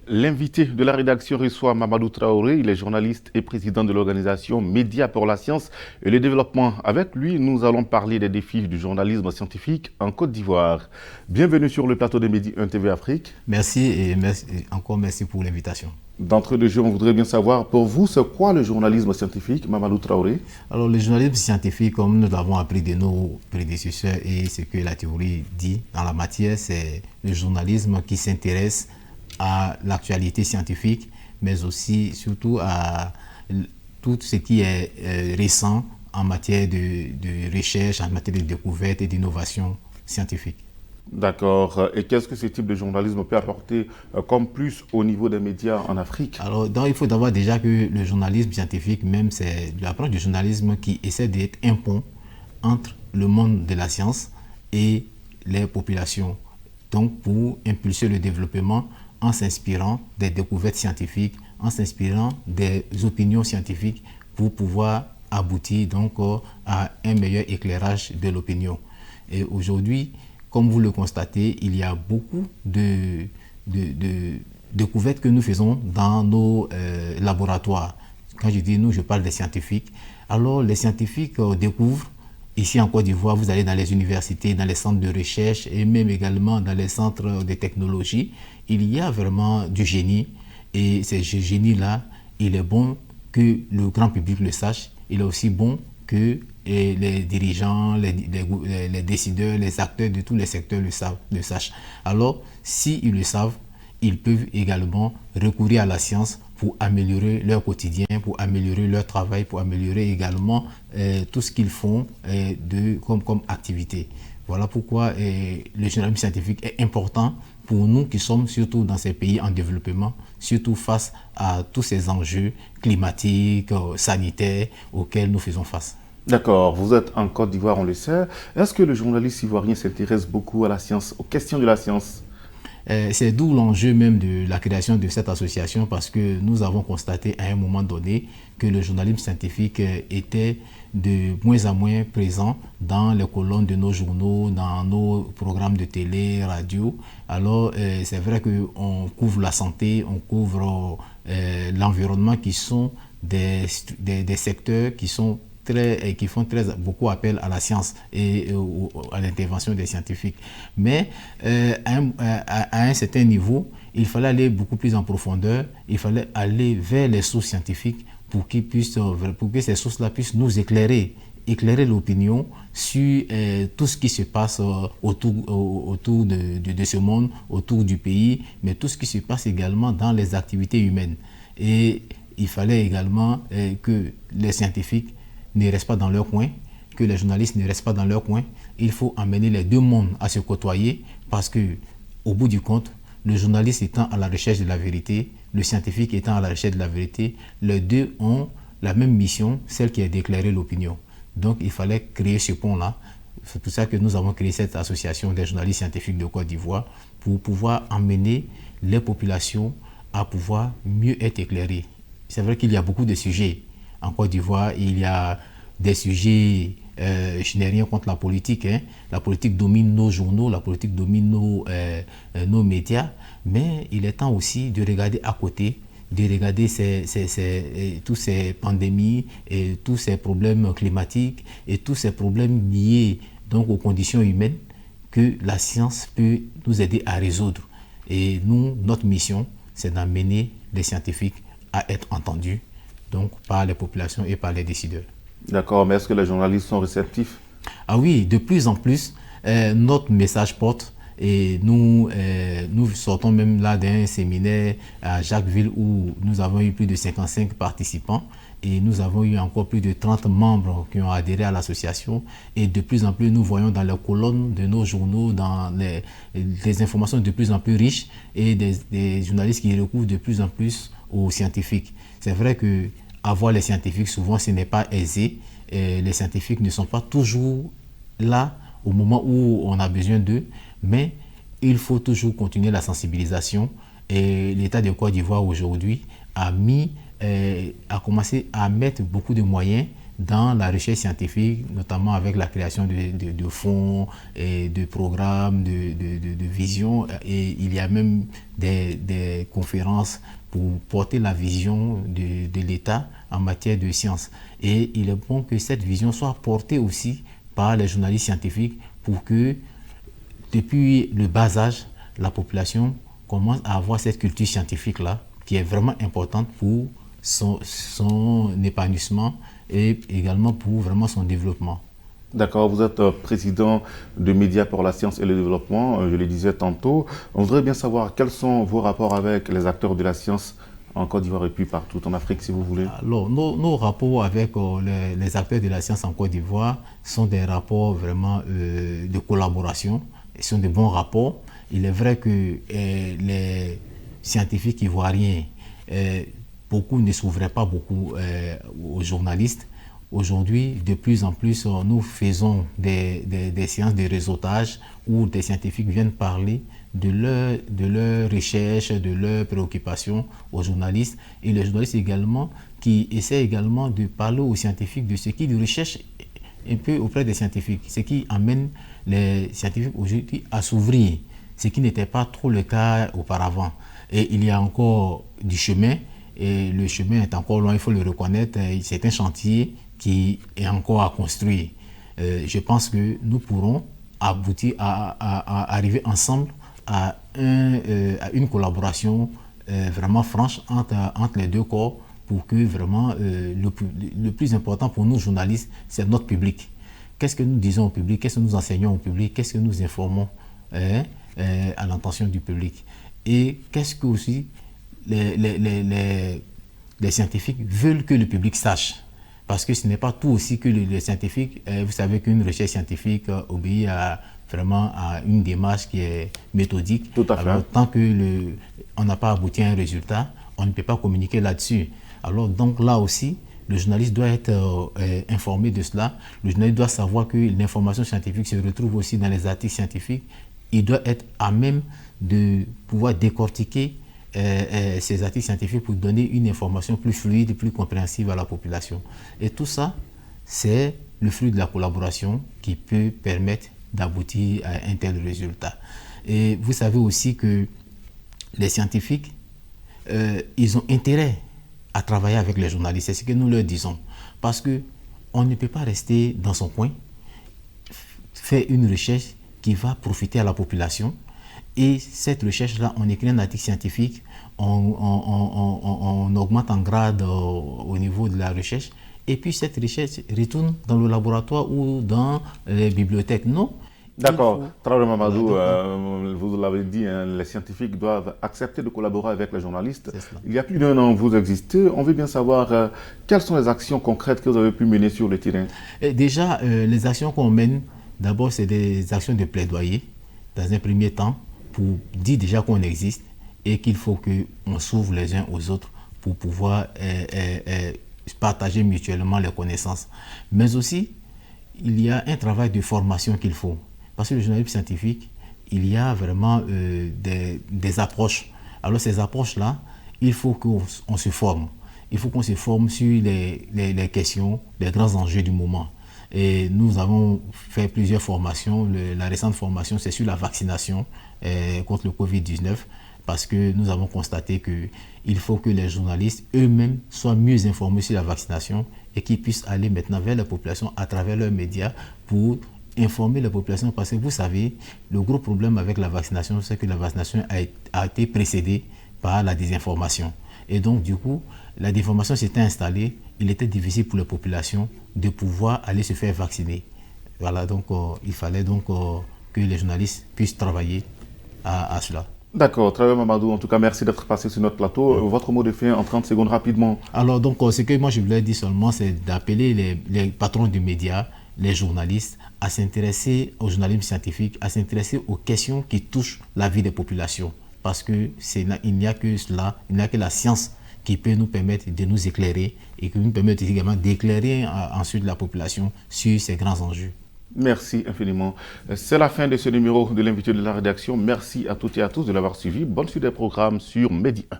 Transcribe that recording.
L'invité de la rédaction reçoit Mamadou Traoré, il est journaliste et président de l'organisation Médias pour la science et le développement. Avec lui, nous allons parler des défis du journalisme scientifique en Côte d'Ivoire. Bienvenue sur le plateau de Midi 1 TV Afrique. Merci et encore merci pour l'invitation. D'entrée de jeu, on voudrait bien savoir, pour vous, c'est quoi le journalisme scientifique, Mamadou Traoré? Alors, le journalisme scientifique, comme nous l'avons appris de nos prédécesseurs et ce que la théorie dit en la matière, c'est le journalisme qui s'intéresse à l'actualité scientifique, mais aussi, surtout, à tout ce qui est récent en matière de recherche, en matière de découverte et d'innovation scientifique. D'accord. Et qu'est-ce que ce type de journalisme peut apporter comme plus au niveau des médias en Afrique? Alors, donc, il faut d'abord déjà que le journalisme scientifique, même, c'est l'approche du journalisme qui essaie d'être un pont entre le monde de la science et les populations. Donc, pour impulser le développement en s'inspirant des découvertes scientifiques, en s'inspirant des opinions scientifiques pour pouvoir aboutir donc à un meilleur éclairage de l'opinion. Et aujourd'hui, comme vous le constatez, il y a beaucoup de découvertes que nous faisons dans nos laboratoires. Quand je dis nous, je parle des scientifiques. Alors, les scientifiques découvrent, ici en Côte d'Ivoire, vous allez dans les universités, dans les centres de recherche et même également dans les centres de technologie, il y a vraiment du génie. Et ce génie-là, il est bon que le grand public le sache. Il est aussi bon que les dirigeants, les décideurs, les acteurs de tous les secteurs le sachent. Alors, s'ils le savent, ils peuvent également recourir à la science pour améliorer leur quotidien, pour améliorer leur travail, pour améliorer également tout ce qu'ils font comme activité. Voilà pourquoi le journalisme scientifique est important pour nous qui sommes surtout dans ces pays en développement, surtout face à tous ces enjeux climatiques, sanitaires auxquels nous faisons face. D'accord, vous êtes en Côte d'Ivoire, on le sait. Est-ce que le journaliste ivoirien s'intéresse beaucoup à la science, aux questions de la science? C'est d'où l'enjeu même de la création de cette association, parce que nous avons constaté à un moment donné que le journalisme scientifique était de moins en moins présent dans les colonnes de nos journaux, dans nos programmes de télé, radio. Alors c'est vrai qu'on couvre la santé, on couvre l'environnement, qui sont des secteurs qui sont qui font beaucoup appel à la science et à l'intervention des scientifiques. Mais à un certain niveau, il fallait aller beaucoup plus en profondeur, il fallait aller vers les sources scientifiques pour que ces sources-là puissent nous éclairer l'opinion sur tout ce qui se passe autour de ce monde, autour du pays, mais tout ce qui se passe également dans les activités humaines. Et il fallait également que les scientifiques ne restent pas dans leur coin, que les journalistes ne restent pas dans leur coin. Il faut amener les deux mondes à se côtoyer, parce que, au bout du compte, le journaliste étant à la recherche de la vérité, le scientifique étant à la recherche de la vérité, les deux ont la même mission, celle qui est d'éclairer l'opinion. Donc il fallait créer ce pont-là. C'est pour ça que nous avons créé cette association des journalistes scientifiques de Côte d'Ivoire, pour pouvoir amener les populations à pouvoir mieux être éclairées. C'est vrai qu'il y a beaucoup de sujets. En Côte d'Ivoire, il y a des sujets, je n'ai rien contre la politique, hein. La politique domine nos journaux, la politique domine nos médias, mais il est temps aussi de regarder à côté, de regarder tous ces pandémies, et tous ces problèmes climatiques et tous ces problèmes liés donc aux conditions humaines que la science peut nous aider à résoudre. Et nous, notre mission, c'est d'amener les scientifiques à être entendus, donc par les populations et par les décideurs. D'accord, mais est-ce que les journalistes sont réceptifs? Ah oui, de plus en plus, notre message porte, et nous sortons même là d'un séminaire à Jacquesville où nous avons eu plus de 55 participants, et nous avons eu encore plus de 30 membres qui ont adhéré à l'association, et de plus en plus nous voyons dans les colonnes de nos journaux des informations de plus en plus riches, et des journalistes qui recourent de plus en plus aux scientifiques. C'est vrai que avoir les scientifiques, souvent ce n'est pas aisé, et les scientifiques ne sont pas toujours là au moment où on a besoin d'eux, mais il faut toujours continuer la sensibilisation, et l'État de Côte d'Ivoire aujourd'hui a commencé à mettre beaucoup de moyens dans la recherche scientifique, notamment avec la création de fonds, et de programmes, de visions. Et il y a même des conférences pour porter la vision de l'État en matière de sciences. Et il est bon que cette vision soit portée aussi par les journalistes scientifiques pour que, depuis le bas âge, la population commence à avoir cette culture scientifique-là, qui est vraiment importante pour son épanouissement et également pour vraiment son développement. D'accord, vous êtes président de Médias pour la science et le développement, je le disais tantôt. On voudrait bien savoir quels sont vos rapports avec les acteurs de la science en Côte d'Ivoire et puis partout en Afrique, si vous voulez. Alors, nos rapports avec les acteurs de la science en Côte d'Ivoire sont des rapports vraiment de collaboration. Ce sont de bons rapports. Il est vrai que les scientifiques ivoiriens, beaucoup ne s'ouvraient pas beaucoup aux journalistes. Aujourd'hui, de plus en plus, nous faisons des séances de réseautage où des scientifiques viennent parler de leurs recherches, de leurs préoccupations aux journalistes, et les journalistes également qui essaient également de parler aux scientifiques de ce qu'ils recherchent un peu auprès des scientifiques, ce qui amène les scientifiques aujourd'hui à s'ouvrir, ce qui n'était pas trop le cas auparavant. Et il y a encore du chemin, et le chemin est encore loin, il faut le reconnaître. C'est un chantier qui est encore à construire. Je pense que nous pourrons aboutir à arriver ensemble à une collaboration vraiment franche entre les deux corps, pour que vraiment le plus important pour nous journalistes, c'est notre public. Qu'est-ce que nous disons au public, qu'est-ce que nous enseignons au public, qu'est-ce que nous informons à l'intention du public, et qu'est-ce que aussi les scientifiques veulent que le public sache. Parce que ce n'est pas tout aussi que les scientifiques, vous savez qu'une recherche scientifique obéit vraiment à une démarche qui est méthodique. Tout à fait. Alors, tant qu'on n'a pas abouti à un résultat, on ne peut pas communiquer là-dessus. Alors donc là aussi, le journaliste doit être informé de cela. Le journaliste doit savoir que l'information scientifique se retrouve aussi dans les articles scientifiques. Il doit être à même de pouvoir décortiquer ces articles scientifiques pour donner une information plus fluide, plus compréhensible à la population. Et tout ça, c'est le fruit de la collaboration qui peut permettre d'aboutir à un tel résultat. Et vous savez aussi que les scientifiques, ils ont intérêt à travailler avec les journalistes. C'est ce que nous leur disons. Parce qu'on ne peut pas rester dans son coin, faire une recherche qui va profiter à la population. Et cette recherche-là, on écrit un article scientifique, on augmente en grade au niveau de la recherche, et puis cette recherche retourne dans le laboratoire ou dans les bibliothèques. Non. D'accord. Traoré Mamadou, vous l'avez dit, hein, les scientifiques doivent accepter de collaborer avec les journalistes. Il y a plus d'1 an, vous existez. On veut bien savoir quelles sont les actions concrètes que vous avez pu mener sur le terrain. Et déjà, les actions qu'on mène, d'abord, c'est des actions de plaidoyer, dans un premier temps, pour dire déjà qu'on existe et qu'il faut qu'on s'ouvre les uns aux autres pour pouvoir partager mutuellement les connaissances. Mais aussi, il y a un travail de formation qu'il faut. Parce que le journalisme scientifique, il y a vraiment des approches. Alors ces approches-là, il faut qu'on se forme. Il faut qu'on se forme sur les questions, les grands enjeux du moment. Et nous avons fait plusieurs formations. La récente formation, c'est sur la vaccination contre le Covid-19, parce que nous avons constaté qu'il faut que les journalistes eux-mêmes soient mieux informés sur la vaccination et qu'ils puissent aller maintenant vers la population à travers leurs médias pour informer la population. Parce que vous savez, le gros problème avec la vaccination, c'est que la vaccination a été précédée par la désinformation. Et donc, du coup, la désinformation s'était installée. Il était difficile pour la population de pouvoir aller se faire vacciner. Voilà, donc il fallait donc que les journalistes puissent travailler à cela. D'accord, Traoré Mamadou, en tout cas, merci d'être passé sur notre plateau. Votre mot de fin en 30 secondes rapidement. Alors, donc, ce que moi je voulais dire seulement, c'est d'appeler les patrons de médias, les journalistes, à s'intéresser au journalisme scientifique, à s'intéresser aux questions qui touchent la vie des populations. Parce qu'il n'y a que cela, il n'y a que la science qui peut nous permettre de nous éclairer et qui nous permet également d'éclairer ensuite la population sur ces grands enjeux. Merci infiniment. C'est la fin de ce numéro de l'invité de la rédaction. Merci à toutes et à tous de l'avoir suivi. Bonne suite des programmes sur Medi 1.